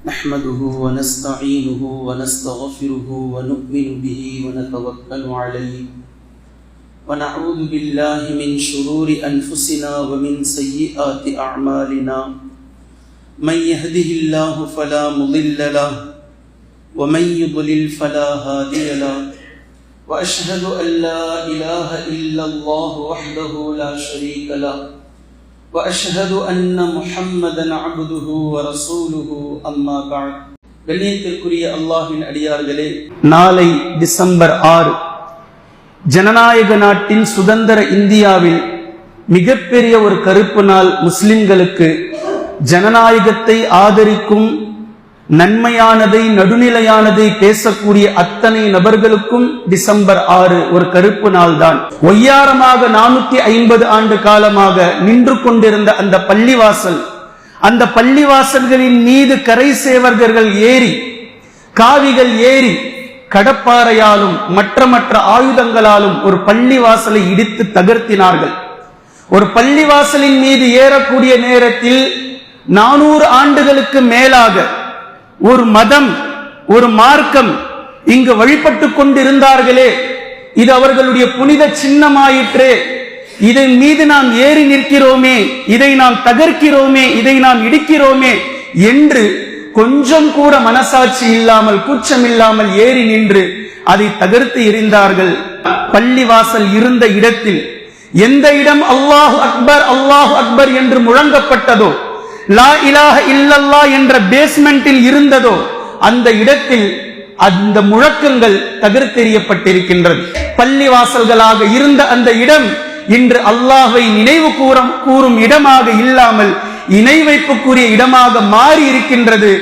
نحمده ونستعينه ونستغفره ونؤمن به ونتوكل عليه ونعوذ بالله من شرور أنفسنا ومن سيئات أعمالنا من يهده الله فلا مضل له ومن يضلل فلا هادي له وأشهد أن لا إله إلا الله وحده لا شريك له وأشهد أن محمدًا عبده ورسوله أما بعد கண்ணியத்திற்குரிய அல்லாஹ்வின் அடியார்களே, நாளை டிசம்பர் 6 ஜனநாயக நாட்டின் சுதந்திர இந்தியாவில் மிகப்பெரிய ஒரு கருப்பு நாள். முஸ்லிம்களுக்கு ஜனநாயகத்தை ஆதரிக்கும், நன்மையானதை நடுநிலையானதை பேசக்கூடிய அத்தனை நபர்களுக்கும் டிசம்பர் 6 ஒரு கருப்பு நாள் தான். ஒய்யாரமாக 450 ஆண்டு காலமாக நின்று கொண்டிருந்த அந்த பள்ளிவாசல், அந்த பள்ளிவாசல்களின் மீது கரை சேவகர்கள் ஏறி, காவிகள் ஏறி, கடப்பாறையாலும் மற்ற ஆயுதங்களாலும் ஒரு பள்ளிவாசலை இடித்து தகர்த்தினார்கள். ஒரு பள்ளிவாசலின் மீது ஏறக்கூடிய நேரத்தில் 400 ஆண்டுகளுக்கு மேலாக ஒரு மதம், ஒரு மார்க்கம் இங்கு வழிபட்டு கொண்டிருந்தார்களே, இது அவர்களுடைய புனித சின்னமாயிற்றே, இதன் மீது நாம் ஏறி நிற்கிறோமே, இதை நாம் தகர்க்கிறோமே, இதை நாம் இடிக்கிறோமே என்று கொஞ்சம் கூட மனசாட்சி இல்லாமல், கூச்சம் இல்லாமல் ஏறி நின்று அதை தகர்த்து எறிந்தார்கள். பள்ளிவாசல் இருந்த இடத்தில் எந்த இடம் அல்லாஹு அக்பர் அல்லாஹு அக்பர் என்று முழங்கப்பட்டதோ, லா இலாஹ இல்லல்லாஹ் என்ற பேஸ்மெண்டில் இருந்ததோ, அந்த இடத்தில் அந்த முழக்கங்கள் தகர்த்தெறியப்பட்டிருக்கின்றது. பள்ளிவாசல்களாக இருந்த அந்த இடம் இன்று அல்லாஹ்வை நினைவு கூறும் இடமாக இல்லாமல் இணை வைப்புக்குரிய இடமாக மாறி இருக்கின்றது.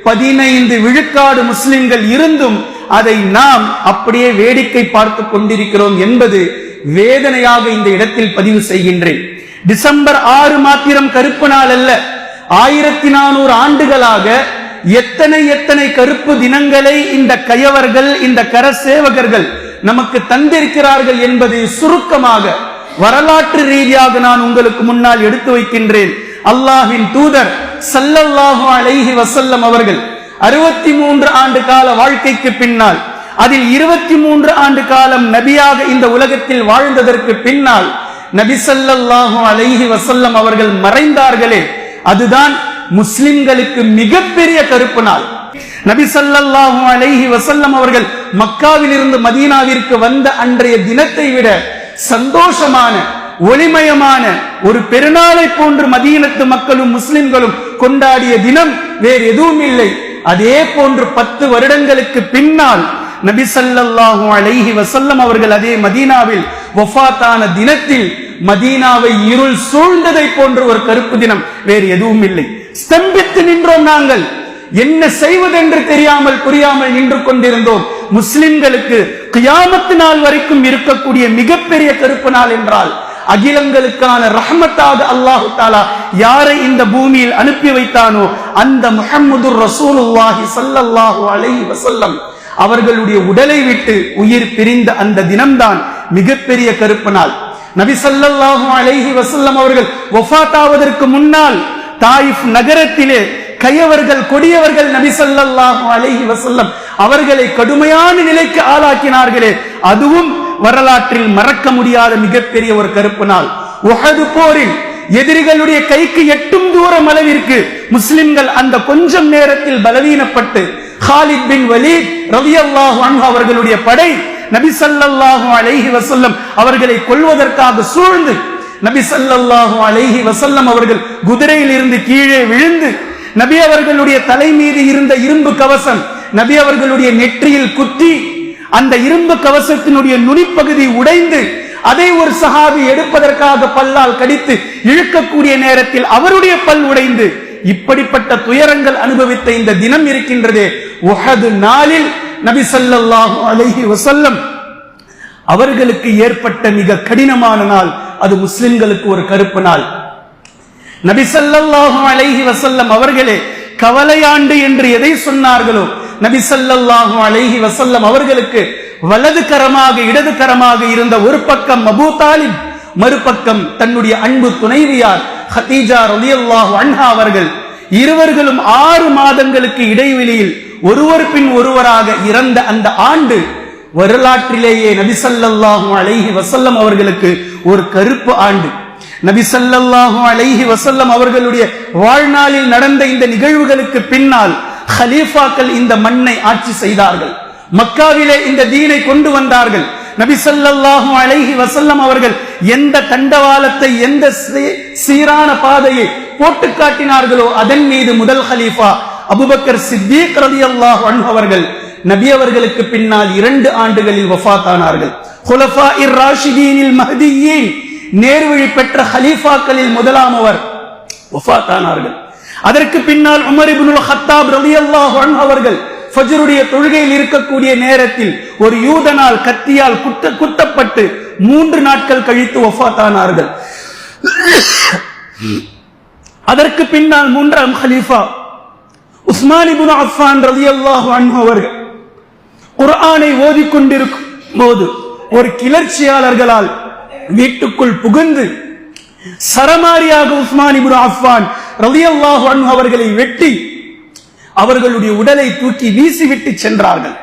15 விழுக்காடு முஸ்லிம்கள் இருந்தும் அதை நாம் அப்படியே வேடிக்கை பார்த்து கொண்டிருக்கிறோம் என்பது வேதனையாக இந்த இடத்தில் பதிவு செய்கின்றேன். டிசம்பர் 6 மாத்திரம் கருப்பு நாள் அல்ல. 1400 ஆண்டுகளாக எத்தனை கருப்பு தினங்களை இந்த கயவர்கள், இந்த கர சேவகர்கள் நமக்கு தந்திருக்கிறார்கள் என்பதை சுருக்கமாக வரலாற்று ரீதியாக நான் உங்களுக்கு முன்னால் எடுத்து வைக்கின்றேன். அல்லாஹ்வின் தூதர் ஸல்லல்லாஹு அலைஹி வஸல்லம் அவர்கள் 63 ஆண்டு கால வாழ்க்கைக்கு பின்னால், அதில் 23 ஆண்டு காலம் நபியாக இந்த உலகத்தில் வாழ்ந்ததற்கு பின்னால் நபி ஸல்லல்லாஹு அலைஹி வஸல்லம் அவர்கள் மறைந்தார்களே, அதுதான் முஸ்லிம்களுக்கு மிகப்பெரிய கருப்பு நாள். நபி ஸல்லல்லாஹு அலைஹி வஸல்லம் அவர்கள் மக்காவில் இருந்து மதீனாவிற்கு வந்த அன்றைய தினத்தை விட சந்தோஷமான, ஒளிமயமான ஒரு பெருநாளை போன்று மதீனத்து மக்களும் முஸ்லிம்களும் கொண்டாடிய தினம் வேறு எதுவும் இல்லை. அதே போன்று 10 வருடங்களுக்கு பின்னால் நபி ஸல்லல்லாஹு அலைஹி வஸல்லம் அவர்கள் அதே மதீனாவில் வஃபாத்தான தினத்தில் மதீனாவை இருள் சூழ்ந்ததை போன்ற ஒரு கருப்பு தினம் வேறு எதுவும் இல்லை. ஸ்தம்பித்து நின்றோம். நாங்கள் என்ன செய்வதென்று தெரியாமல் புரியாமல் நின்று கொண்டிருந்தோம். முஸ்லிம்களுக்கு கியாமத் நாள் வரைக்கும் இருக்கக்கூடிய மிகப்பெரிய கருப்பு நாள் என்றால், அகிலங்களுக்கான ரஹ்மத்தாக அல்லாஹ் தஆலா யாரை இந்த பூமியில் அனுப்பி வைத்தானோ அந்த முஹம்மதுர் ரசூலுல்லாஹி ஸல்லல்லாஹு அலைஹி வஸல்லம் அவர்களுடைய உடலை விட்டு உயிர் பிரிந்த அந்த தினம்தான் மிகப்பெரிய கருப்பு நாள். நபி ஸல்லல்லாஹு அலைஹி வஸல்லம் அவர்கள் வஃபாத்தாவதற்கு முன்னால் தாயிஃப் நகரத்திலே கயவர்கள், கொடியவர்கள் நபி ஸல்லல்லாஹு அலைஹி வஸல்லம் அவர்களை கடுமையான நிலைக்கு ஆளாக்கினார்களே, அதுவும் வரலாற்றில் மறக்க முடியாத மிகப்பெரிய ஒரு கருப்பு நாள். உஹது போரில் எதிரிகளுடைய கைக்கு எட்டும் தூரம் அளவிற்கு முஸ்லிம்கள் அந்த கொஞ்சம் நேரத்தில் பலவீனப்பட்டு காலித் பின் வலீத் ரலியல்லாஹு அன்ஹு அவர்களுடைய படை நபி ஸல்லல்லாஹு அலைஹி வஸல்லம் அவர்களை கொல்வதற்காக சூழ்ந்து, நபி ஸல்லல்லாஹு அலைஹி வஸல்லம் அவர்கள் குதிரையில் இருந்து கீழே விழுந்து, நபி அவர்களுடைய தலை மீது இருந்த இரும்பு கவசம் நபி அவர்களுடைய நெற்றியில் குத்தி, அந்த இரும்பு கவசத்தினுடைய நுனிப்பகுதி உடைந்து, அதை ஒரு சஹாபி எடுப்பதற்காக பல்லால் கடித்து இழுக்கக்கூடிய நேரத்தில் அவருடைய பல் உடைந்து, இப்படிப்பட்ட துயரங்கள் அனுபவித்த இந்த தினம் இருக்கின்றதே, உஹது நாளில் நபி ஸல்லல்லாஹு அலைஹி வஸல்லம் அவர்களுக்கு ஏற்பட்ட மிக கடினமான நாள். அது முஸ்லிம்களுக்கு ஒரு கருப்பு நாள். நபி ஸல்லல்லாஹு அலைஹி வஸல்லம் அவர்களே கவலையாண்டு என்று எதை சொன்னார்களோ, நபி ஸல்லல்லாஹு அலைஹி வஸல்லம் அவர்களுக்கு வலது கரமாக இடது கரமாக இருந்த ஒரு பக்கம் அபூ தாலிப், மறுபக்கம் தன்னுடைய அன்பு துணைவியார் ஹதீஜா ரலியல்லாஹு அன்ஹா அவர்கள். இருவர்களும் 6 மாதங்களுக்கு இடைவெளியில் ஒருவர் பின் ஒருவராக இறந்த அந்த ஆண்டு வரலாற்றிலேயே நபி ஸல்லல்லாஹு அலைஹி வஸல்லம் அவர்களுக்கு ஒரு கருப்பு ஆண்டு. நபி ஸல்லல்லாஹு அலைஹி வஸல்லம் அவர்களுடைய வாழ்நாளில் நடந்த இந்த நிகழ்வுகளுக்கு பின்னால் ஹலீஃபாக்கள் இந்த மண்ணை ஆட்சி செய்தார்கள். மக்காவிலே இந்த தீனை கொண்டு வந்தார்கள். நபி ஸல்லல்லாஹு அலைஹி வஸல்லம் அவர்கள் எந்த தண்டவாளத்தை, எந்த சீரான பாதையை போட்டு காட்டினார்களோ அதன் மீது முதல் ஹலீஃபா அபூபக்கர் சித்தீக் ரலியல்லாஹு அன்ஹு அவர்கள் நபி அவர்களுக்கு பின்னால் 2 ஆண்டுகளில் வஃபாத்தானார்கள். குலஃபாஇர் ராஷிதீனில் மஹ்தியீன், நேர்வழி பெற்ற ஹலீஃபாக்களில் முதலாமவர் வஃபாத்தானார்கள். அதற்கு பின்னால் உமர் இப்னுல் கத்தாப் ரலியல்லாஹு அன்ஹு அவர்கள் ஃபஜ்ருடைய தொழுகையில் இருக்கக்கூடிய நேரத்தில் ஒரு யூதனால் கத்தியால் குத்தப்பட்டு 3 நாட்கள் கழித்து வஃபாத்தானார்கள். அதற்கு பின்னால் 3ஆம் ஹலீஃபா உஸ்மான் இப்னு அஃபான் ரலியல்லாஹு அன்ஹு அவர்கள் குர்ஆனை ஓதிக்கொண்டிருக்கும் போது ஒரு கிளர்ச்சியாளர்களால் வீட்டுக்குள் புகுந்து சரமாரியாக உஸ்மான் இப்னு அஃபான் ரலியல்லாஹு அன்ஹு அவர்களை வெட்டி அவர்களுடைய உடலை தூக்கி வீசிவிட்டு சென்றார்கள்.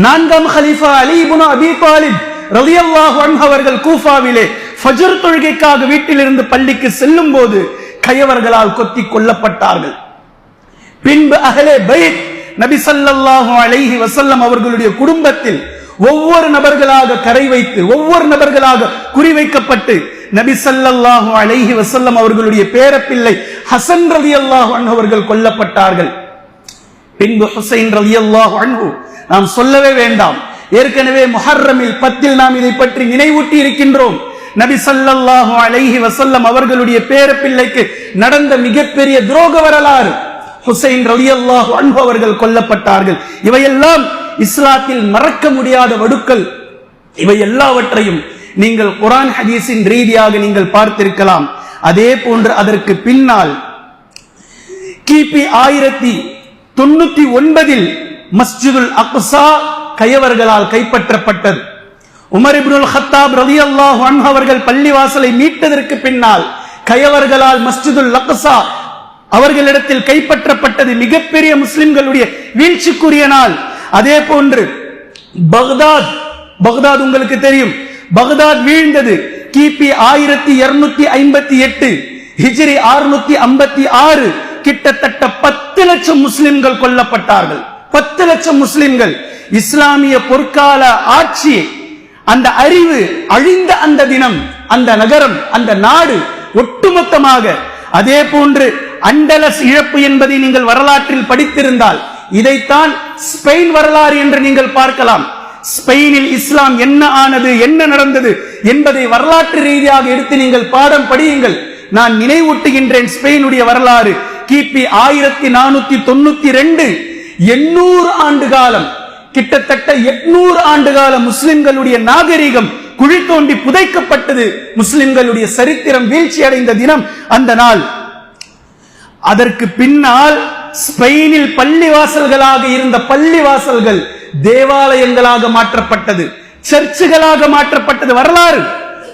4ஆம் ஹலீஃபா அலி இப்னு அபீ தாலிப் ரலியல்லாஹு அன்ஹு அவர்கள் கூஃபாவிலே ஃபஜ்ர் தொழுகைக்காக வீட்டிலிருந்து பள்ளிக்கு செல்லும் போது கயவர்களால் கொத்தி கொல்லப்பட்டார்கள். பின்பு அஹ்லே பைத் நபி ஸல்லல்லாஹு அலைஹி வஸல்லம் அவர்களுடைய குடும்பத்தில் ஒவ்வொரு நபர்களாக கரை வைத்து, ஒவ்வொரு நபர்களாக குறிவைக்கப்பட்டு நபி ஸல்லல்லாஹு அலைஹி வஸல்லம் அவர்களுடைய பேரப்பிள்ளை ஹசன் ரலியல்லாஹு அன்ஹு அவர்கள் கொல்லப்பட்டார்கள். பின்பு ஹுசைன் ரலியல்லாஹு அன்ஹு நாம் சொல்லவே வேண்டாம். ஏற்கனவே முஹர்ரமில் 10 நாம் இதை பற்றி நினைவூட்டி இருக்கின்றோம். நபி ஸல்லல்லாஹு அலைஹி வஸல்லம் அவர்களுடைய பேரப்பிள்ளைக்கு நடந்த மிகப்பெரிய துரோக வரலாறு. ஹுசைன் ரலியல்லாஹு அன்ஹு அவர்கள் கொல்லப்பட்டார்கள். இவையெல்லாம் இஸ்லாத்தில் மறக்க முடியாத வடுக்கள். இவை எல்லாவற்றையும் நீங்கள் குர்ஆன் ஹதீஸின் ரீதியாக நீங்கள் பார்த்திருக்கலாம். அதே போன்று அதற்கு பின்னால் கிபி 1099 மஸ்ஜிதுல் அக்ஸா கயவர்களால் கைப்பற்றப்பட்டது. உமர் இப்னுல் கத்தாப் ரலியல்லாஹு அன்ஹு அவர்கள் பள்ளிவாசலை மீட்டதற்கு பின்னால் கயவர்களால் மஸ்ஜிதுல் அக்ஸா அவர்களிடத்தில் கைப்பற்றப்பட்டது. மிகப்பெரிய முஸ்லிம்களுடைய வீழ்ச்சிக்குரிய நாள். அதே போன்று பக்தாத் உங்களுக்கு தெரியும், பக்தாத் வீழ்ந்தது கிபி 1258 ஹிஜ்ரி 656. கிட்டத்தட்ட 10 லட்சம் முஸ்லிம்கள் கொல்லப்பட்டார்கள். 10 லட்சம் முஸ்லிம்கள். இஸ்லாமிய பொற்கால ஆட்சி, அந்த அறிவு அழிந்த அந்த தினம், அந்த நகரம், அந்த நாடு ஒட்டுமொத்தமாக. அதே போன்று அண்டலஸ் இழப்பு என்பதை நீங்கள் வரலாற்றில் படித்திருந்தால் இதைத்தான் ஸ்பெயின் வரலாறு என்று நீங்கள் பார்க்கலாம். ஸ்பெயினில் இஸ்லாம் என்ன ஆனது, என்ன நடந்தது என்பதை வரலாற்று ரீதியாக எடுத்து நீங்கள் பாடம் படியுங்கள். நான் நினைவூட்டுகின்றேன் ஸ்பெயினுடைய வரலாறு. கிபி 1492 800 ஆண்டு காலம், கிட்டத்தட்ட 800 ஆண்டு கால முஸ்லிம்களுடைய நாகரிகம் குழி தோண்டி புதைக்கப்பட்டது. முஸ்லிம்களுடைய சரித்திரம் வீழ்ச்சி அடைந்த தினம் அந்த நாள். அதற்கு பின்னால் ஸ்பெயினில் பள்ளிவாசல்களாக இருந்த பள்ளிவாசல்கள் தேவாலயங்களாக மாற்றப்பட்டது, சர்ச்சுகளாக மாற்றப்பட்டது. வரலாறு.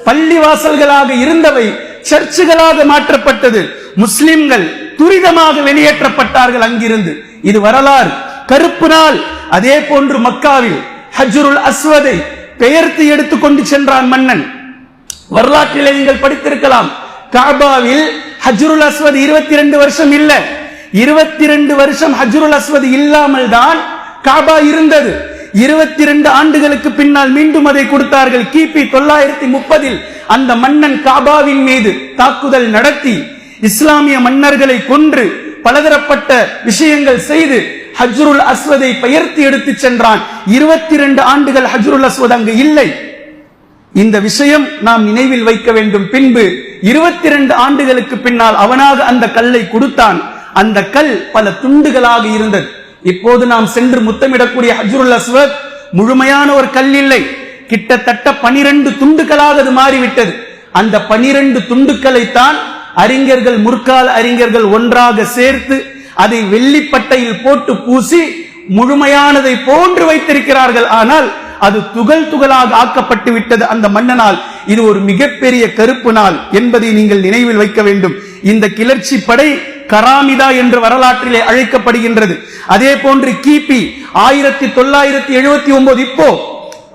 பள்ளிவாசல்களாக இருந்தவை சர்ச்சுகளாக மாற்றப்பட்டது. முஸ்லிம்கள் துரிதமாக வெளியேற்றப்பட்டார்கள் அங்கிருந்து. இது வரலாறு. கருப்பு நாள். அதே போன்று மக்காவில் ஹஜ்ருல் அஸ்வதை பெயர்த்து எடுத்துக்கொண்டு சென்றான் மன்னன். வரலாற்றிலே நீங்கள் படித்திருக்கலாம். காபாவில் ஹஜ்ருல் அஸ்வத் 22 வருஷம் இல்ல, 22 வருஷம் ஹஜ்ருல் அஸ்வத் இல்லாமல் தான் காபா இருந்தது. 22 ஆண்டுகளுக்கு பின்னால் மீண்டும் அதை கொடுத்தார்கள். கிபி 930 அந்த மன்னன் காபாவின் மீது தாக்குதல் நடத்தி இஸ்லாமிய மன்னர்களை கொன்று பலதரப்பட்ட விஷயங்கள் செய்து ஹஜ்ருல் அஸ்வதை பெயர்த்து எடுத்து சென்றான். 22 ஆண்டுகள் ஹஜ்ருல் அஸ்வத் அங்கு இல்லை. இந்த விஷயம் நாம் நினைவில் வைக்க வேண்டும். பின்பு 22 ஆண்டுகளுக்கு பின்னால் அவனாக அந்த கல்லை கொடுத்தான். அந்த கல் பல துண்டுகளாக இருந்தது. இப்போது நாம் சென்று முத்தமிடக்கூடிய ஹஜ்ருல் அஸ்வத் முழுமையான ஒரு கல் இல்லை, கிட்டத்தட்ட 12 துண்டுகளாக அது மாறிவிட்டது. அந்த 12 துண்டுகளைத்தான் அறிஞர்கள், முற்கால அறிஞர்கள் ஒன்றாக சேர்த்து அதை வெள்ளிப்பட்டையில் போட்டு பூசி முழுமையானதை போன்று வைத்திருக்கிறார்கள். ஆனால் அது துகள் துகளாக ஆக்கப்பட்டு விட்டது அந்த மன்னனால். இது ஒரு மிகப்பெரிய கருப்பு நாள் என்பதை நீங்கள் நினைவில் வைக்க வேண்டும். இந்த கிளர்ச்சி படை கராமிதா என்று வரலாற்றிலே அழைக்கப்படுகின்றது. அதே போன்று கிபி 1979, இப்போ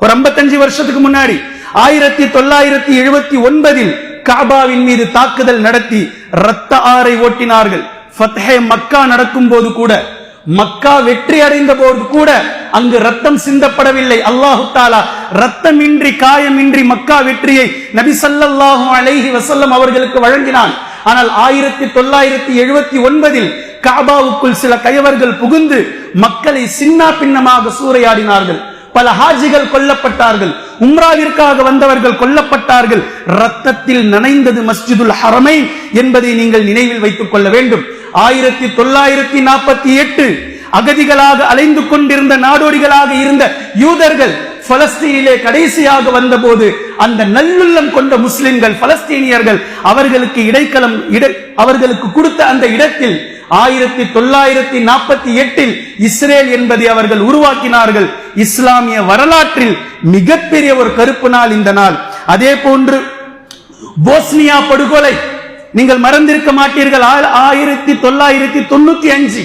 ஒரு 55 வருஷத்துக்கு முன்னாடி 1979 காபாவின் மீது தாக்குதல் நடத்தி ரத்த ஆறை ஓட்டினார்கள். ஃபத்ஹே மக்கா நடக்கும் போது கூட, மக்கா வெற்றி அடைந்த போது கூட அங்கு ரத்தம் சிந்தப்படவில்லை. அல்லாஹு தஆலா ரத்தமின்றி காயமின்றி மக்கா வெற்றியை நபி ஸல்லல்லாஹு அலைஹி வஸல்லம் அவர்களுக்கு வழங்கினான். ஆனால் 1979 காபாவுக்குள் சில கயவர்கள் புகுந்து மக்களை சின்னா பின்னமாக சூறையாடினார்கள். பல ஹாஜிகள் கொல்லப்பட்டார்கள், உம்ராவிற்காக வந்தவர்கள் கொல்லப்பட்டார்கள். ரத்தத்தில் நனைந்தது மஸ்ஜிதுல் ஹரமைன் என்பதை நீங்கள் நினைவில் வைத்துக் கொள்ள வேண்டும். 1948 அகதிகளாக அலைந்து கொண்டிருந்த நாடோடிகளாக இருந்த யூதர்கள் பலஸ்தீனிலே கடைசியாக வந்தபோது அந்த நல்லுள்ளம் கொண்ட முஸ்லிம்கள் பலஸ்தீனியர்கள் அவர்களுக்கு கொடுத்த அந்த இடத்தில் 1948 இஸ்ரேல் என்பதை அவர்கள் உருவாக்கினார்கள். இஸ்லாமிய வரலாற்றில் மிகப்பெரிய ஒரு கருப்பு நாள் இந்த நாள். அதே போன்று போஸ்னியா படுகொலை நீங்கள் மறந்திருக்க மாட்டீர்கள். 1995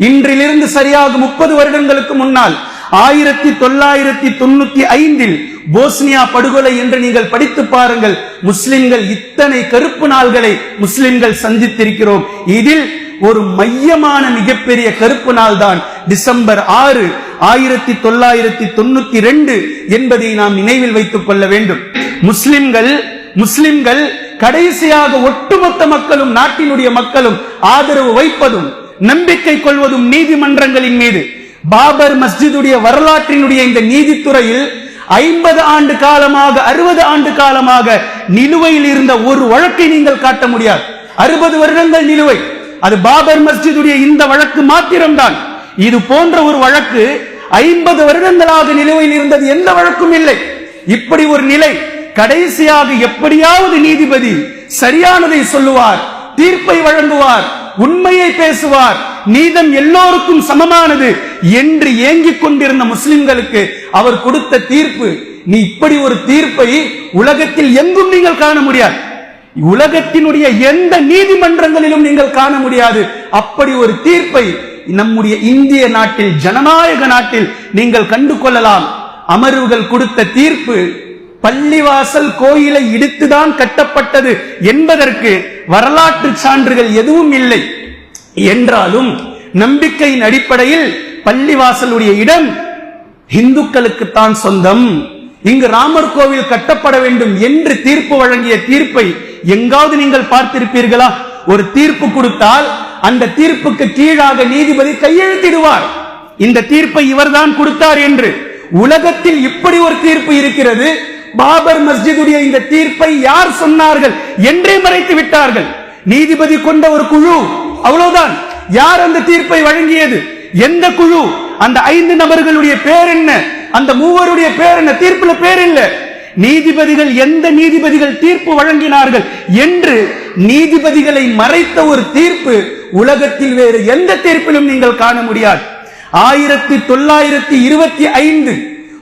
இன்றிலிருந்து சரியாக 30 வருடங்களுக்கு முன்னால் 1995 போஸ்னியா படுகொலை என்று நீங்கள் படித்து பாருங்கள். முஸ்லிம்கள் இத்தனை கருப்பு நாள்களை முஸ்லிம்கள் சந்தித்திருக்கிறோம். இதில் ஒரு மையமான மிகப்பெரிய கருப்பு நாள் தான் டிசம்பர் 6, 1992 என்பதை நாம் நினைவில் வைத்துக் கொள்ள வேண்டும். முஸ்லிம்கள் கடைசியாக ஒட்டுமொத்த மக்களும் நாட்டினுடைய மக்களும் ஆதரவு வைப்பதும் நம்பிக்கை கொள்வதும் நீதிமன்றங்களின் மீது. பாபர் மஸ்ஜிதுடைய வரலாற்றினுடைய இந்த நீதித்துறையில் 50 ஆண்டு காலமாக 60 ஆண்டு காலமாக நிலுவையில் இருந்த ஒரு வழக்கை நீங்கள் காட்ட முடியாது. 60 வருடங்கள் நிலுவை. அது பாபர் மஸ்ஜிதுடைய இந்த வழக்கு மாத்திரம்தான். இது போன்ற ஒரு வழக்கு 50 வருடங்களாக நிலுவையில் இருந்தது எந்த வழக்கும் இல்லை. இப்படி ஒரு நிலை. கடைசியாக எப்படியாவது நீதிபதி சரியானதை சொல்லுவார், தீர்ப்பை வழங்குவார், உண்மையை பேசுவார், நீதம் எல்லோருக்கும் சமமானது என்று ஏங்கிக் கொண்டிருந்த முஸ்லிம்களுக்கு அவர் கொடுத்த தீர்ப்பு. நீ இப்படி ஒரு தீர்ப்பை உலகத்தில் எங்கும் நீங்கள் காண முடியாது. உலகத்தினுடைய எந்த நீதிமன்றங்களிலும் நீங்கள் காண முடியாது. அப்படி ஒரு தீர்ப்பை நம்முடைய இந்திய நாட்டில், ஜனநாயக நாட்டில் நீங்கள் கண்டு கொள்ளலாம். அமர்வுகள் கொடுத்த தீர்ப்பு பள்ளிவாசல் கோயிலை இடித்துதான் கட்டப்பட்டது என்பதற்கு வரலாற்று சான்றுகள் எதுவும் இல்லை என்றாலும் நம்பிக்கையின் அடிப்படையில் பள்ளிவாசலுடைய இடம் இந்துக்களுக்குத்தான் சொந்தம், இங்கு ராமர் கோவில் கட்டப்பட வேண்டும் என்று தீர்ப்பு வழங்கிய தீர்ப்பை எங்காவது நீங்கள் பார்த்திருப்பீர்களா? ஒரு தீர்ப்பு கொடுத்தால் அந்த தீர்ப்புக்கு கீழாக நீதிபதி கையெழுத்திடுவார், இந்த தீர்ப்பை இவர்தான் கொடுத்தார் என்று. உலகத்தில் இப்படி ஒரு தீர்ப்பு இருக்கிறது. பாபர் மஸ்ஜிதுடைய இந்த தீர்ப்பை யார் சொன்னார்கள் என்றே மறைத்து விட்டார்கள். நீதிபதி கொண்ட ஒரு குழு, அவ்வளவுதான். யார் அந்த தீர்ப்பை வழங்கியது, எந்த குழு, அந்த 5 நபர்களுடைய பேர் என்ன, அந்த 3 பேர் என்ன, தீர்ப்புல பேர் இல்ல. நீதிபதிகள், எந்த நீதிபதிகள் தீர்ப்பு வழங்கினார்கள் என்று நீதிபதிகளை மறைத்த ஒரு தீர்ப்பு உலகத்தில் வேறு எந்த தீர்ப்பிலும் நீங்கள் காண முடியாது. 1925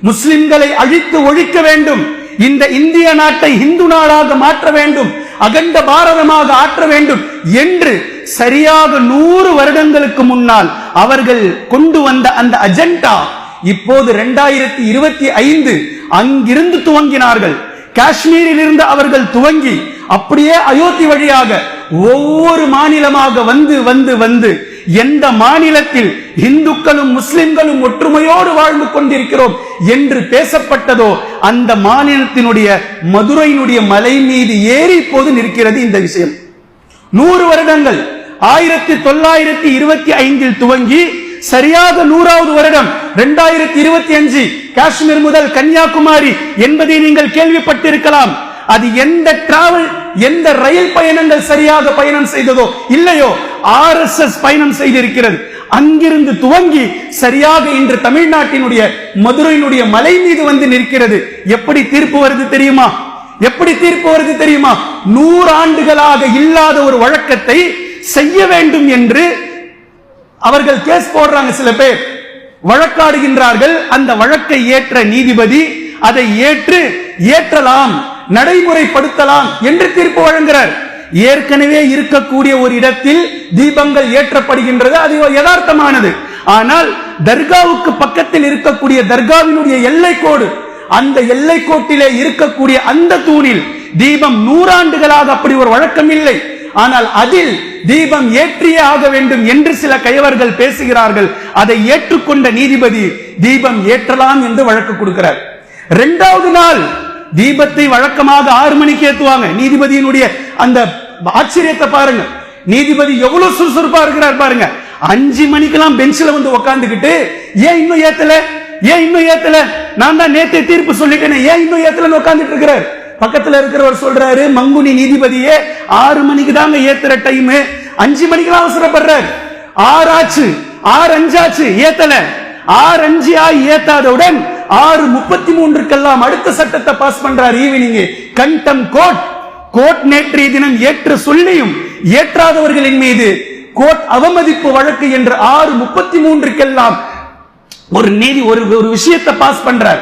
முஸ்லிம்களை அழித்து ஒழிக்க வேண்டும், இந்த இந்திய நாட்டை இந்து நாடாக மாற்ற வேண்டும், அகண்ட பாரதமாக ஆற்ற வேண்டும் என்று சரியாக 100 வருடங்களுக்கு முன்னால் அவர்கள் கொண்டு வந்த அந்த அஜெண்டா இப்போது 2025 அங்கிருந்து துவங்கினார்கள். காஷ்மீரில் இருந்து அவர்கள் துவங்கி அப்படியே அயோத்தி வழியாக ஒவ்வொரு மாநிலமாக வந்து வந்து வந்து எந்த மாநிலத்தில் இந்துக்களும் முஸ்லிம்களும் ஒற்றுமையோடு வாழ்ந்து கொண்டிருக்கிறோம் என்று பேசப்பட்டதோ அந்த மாநிலத்தினுடைய மதுரையினுடைய மலை மீது ஏறி இப்போது நிற்கிறது இந்த விஷயம். 100 வருடங்கள் 1925 துவங்கி சரியாக 100வது வருடம் 2025 காஷ்மீர் முதல் கன்னியாகுமரி என்பதை நீங்கள் கேள்விப்பட்டிருக்கலாம். அது எந்த டிராவல், எந்த ரயில் பயணங்கள் சரியாக பயணம் செய்ததோ இல்லையோ, RSS பயணம் செய்திருக்கிறது. அங்கிருந்து துவங்கி சரியாக இன்று தமிழ்நாட்டினுடைய மதுரையினுடைய மலை மீது வந்து நிற்கிறது. எப்படி தீர்ப்பு வருது தெரியுமா? எப்படி தீர்ப்பு வருது தெரியுமா? 100 ஆண்டுகளாக இல்லாத ஒரு வழக்கத்தை செய்ய வேண்டும் என்று அவர்கள் கேஸ் போடுறாங்க. சில பேர் வழக்காடுகின்றார்கள். அந்த வழக்கை ஏற்ற நீதிபதி அதை ஏற்றலாம், நடைமுறைப்படுத்தலாம் என்று தீர்ப்பு வழங்குகிறார். ஏற்கனவே இருக்கக்கூடிய ஒரு இடத்தில் தீபங்கள் ஏற்றப்படுகின்றது. அது யதார்த்தமானது. ஆனால் தர்காவுக்கு பக்கத்தில் இருக்கக்கூடிய தர்காவினுடைய எல்லைக்கோடு, அந்த எல்லைக்கோட்டிலே இருக்கக்கூடிய அந்த தூணில் தீபம் 100 ஆண்டுகளாக அப்படி ஒரு வழக்கம் இல்லை. ஆனால் அதில் தீபம் ஏற்றியே ஆக வேண்டும் என்று சில கயவர்கள் பேசுகிறார்கள். அதை ஏற்றுக்கொண்ட நீதிபதி தீபம் ஏற்றலாம் என்று வழக்கு கொடுக்கிறார். 2வது நாள் தீபத்தை வழக்கமாக 6 மணிக்கு ஏற்றுவாங்க. நீதிபதியினுடைய அந்த ஆச்சரியத்தை பாருங்க. நீதிபதி எவ்வளவு சுறுசுறுப்பா இருக்கிறார் பாருங்க. 5 மணிக்கெல்லாம் பெஞ்சில வந்து உட்கார்ந்துகிட்டு, ஏன் இன்னும் ஏத்தல, ஏன் இன்னும் ஏத்தல, நான் தான் நேற்று தீர்ப்பு சொல்லிட்டேன், ஏன் இன்னும் ஏத்தலன்னு உட்கார்ந்துட்டு இருக்கிறார். பக்கத்துல இருக்கிறவர் சொல்றாரு, மங்குனி நீதிபதியே 6 மணிக்கு தாங்க ஏத்துற டைம், 5 மணிக்கெல்லாம் அவசரப்படுறாரு. 6 ஆச்சு, 6:05 ஆச்சு, ஏத்தல. 6:05 ஆகி ஏத்தாதவுடன் 6:33 அடுத்த சட்டத்தை பாஸ் பண்றார். ஈவினிங் கண்டம் கோர்ட் நேற்றைய தினம் ஏற்ற சொல்லியும் ஏற்றாதவர்களின் மீது கோர்ட் அவமதிப்பு வழக்கு என்று 6:33 ஒரு நீதி ஒரு விஷயத்தை பாஸ் பண்றார்.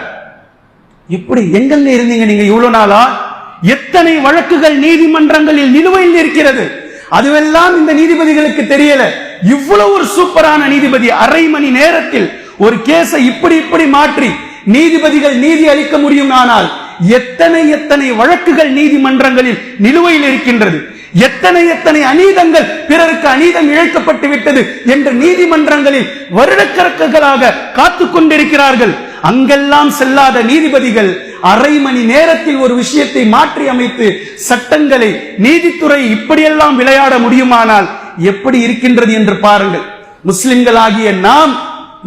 இப்படி எங்கெங்க இருந்தீங்க நீங்க இவ்வளவு நாளா? எத்தனை வழக்குகள் நீதிமன்றங்களில் நிலுவையில் இருக்கிறது, அதுவெல்லாம் இந்த நீதிபதிகளுக்கு தெரியல. இவ்வளவு ஒரு சூப்பரான நீதிபதி 1/2 மணி நேரத்தில் ஒரு கேஸை இப்படி மாற்றி நீதிபதிகள் நீதி அளிக்க முடியும். ஆனால் எத்தனை வழக்குகள் நீதிமன்றங்களில் நிலுவையில் இருக்கின்றது, எத்தனை அநீதங்கள், பிறருக்கு அநீதம் இழைக்கப்பட்டு விட்டது என்று நீதிமன்றங்களில் வருடக்கணக்குகளாக காத்துக் கொண்டிருக்கிறார்கள். அங்கெல்லாம் செல்லாத நீதிபதிகள் 1/2 மணி நேரத்தில் ஒரு விஷயத்தை மாற்றி அமைத்து சட்டங்களை, நீதித்துறை இப்படியெல்லாம் விளையாட முடியுமானால் எப்படி இருக்கின்றது என்று பாருங்கள்.